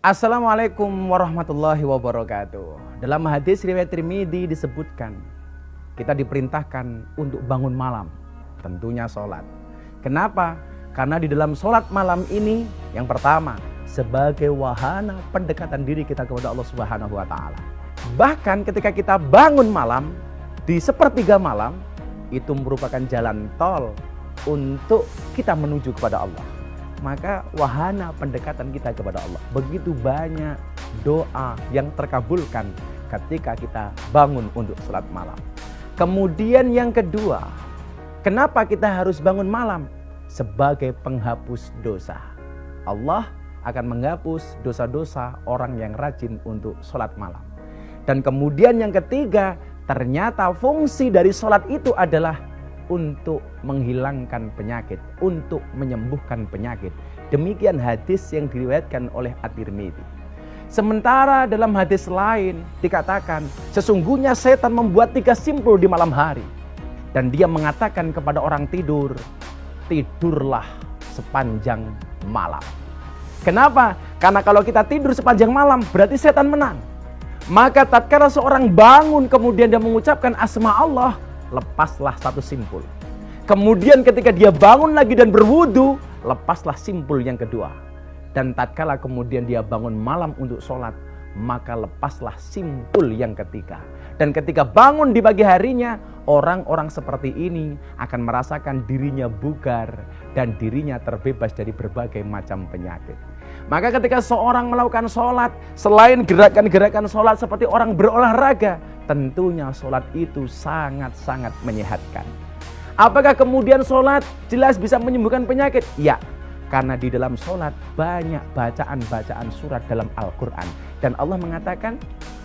Assalamualaikum warahmatullahi wabarakatuh. Dalam hadis riwayat Tirmidzi disebutkan, kita diperintahkan untuk bangun malam, tentunya sholat. Kenapa? Karena di dalam sholat malam ini, yang pertama, sebagai wahana pendekatan diri kita kepada Allah Subhanahu wa Ta'ala. Bahkan ketika kita bangun malam, di sepertiga malam, itu merupakan jalan tol untuk kita menuju kepada Allah. Maka wahana pendekatan kita kepada Allah. Begitu banyak doa yang terkabulkan ketika kita bangun untuk sholat malam. Kemudian yang kedua, kenapa kita harus bangun malam? Sebagai penghapus dosa. Allah akan menghapus dosa-dosa orang yang rajin untuk sholat malam. Dan kemudian yang ketiga, ternyata fungsi dari sholat itu adalah untuk menghilangkan penyakit, untuk menyembuhkan penyakit. Demikian hadis yang diriwayatkan oleh At-Tirmidzi. Sementara dalam hadis lain dikatakan, sesungguhnya setan membuat 3 simpul di malam hari. Dan dia mengatakan kepada orang tidur, tidurlah sepanjang malam. Kenapa? Karena kalau kita tidur sepanjang malam, berarti setan menang. Maka tatkala seorang bangun kemudian dia mengucapkan asma Allah, lepaslah 1 simpul. Kemudian ketika dia bangun lagi dan berwudu, lepaslah simpul yang kedua. Dan tatkala kemudian dia bangun malam untuk sholat, maka lepaslah simpul yang ketiga. Dan ketika bangun di pagi harinya, orang-orang seperti ini akan merasakan dirinya bugar dan dirinya terbebas dari berbagai macam penyakit. Maka ketika seorang melakukan sholat, selain gerakan-gerakan sholat seperti orang berolahraga, tentunya sholat itu sangat-sangat menyehatkan. Apakah kemudian sholat jelas bisa menyembuhkan penyakit? Ya, karena di dalam sholat banyak bacaan-bacaan surat dalam Al-Quran. Dan Allah mengatakan,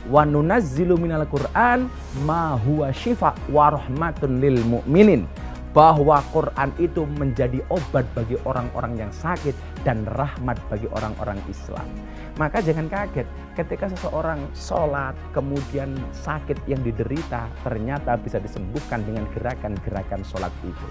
وَنُنَزِّلُ مِنَ الْقُرْآنِ مَا هُوَ شِفَاءٌ وَرَحْمَةٌ لِلْمُؤْمِنِينَ. Bahwa Quran itu menjadi obat bagi orang-orang yang sakit dan rahmat bagi orang-orang Islam. Maka jangan kaget ketika seseorang sholat kemudian sakit yang diderita ternyata bisa disembuhkan dengan gerakan-gerakan sholat itu.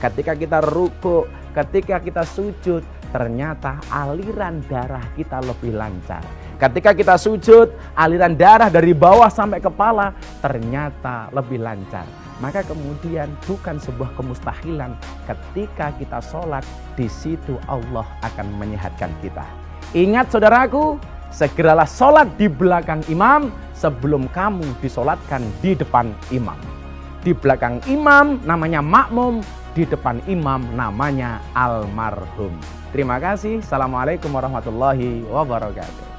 Ketika kita ruku, ketika kita sujud, ternyata aliran darah kita lebih lancar. Ketika kita sujud, aliran darah dari bawah sampai kepala ternyata lebih lancar. Maka kemudian bukan sebuah kemustahilan ketika kita sholat, di situ Allah akan menyehatkan kita. Ingat saudaraku, segeralah sholat di belakang imam sebelum kamu disolatkan di depan imam. Di belakang imam namanya makmum, di depan imam namanya almarhum. Terima kasih. Assalamualaikum warahmatullahi wabarakatuh.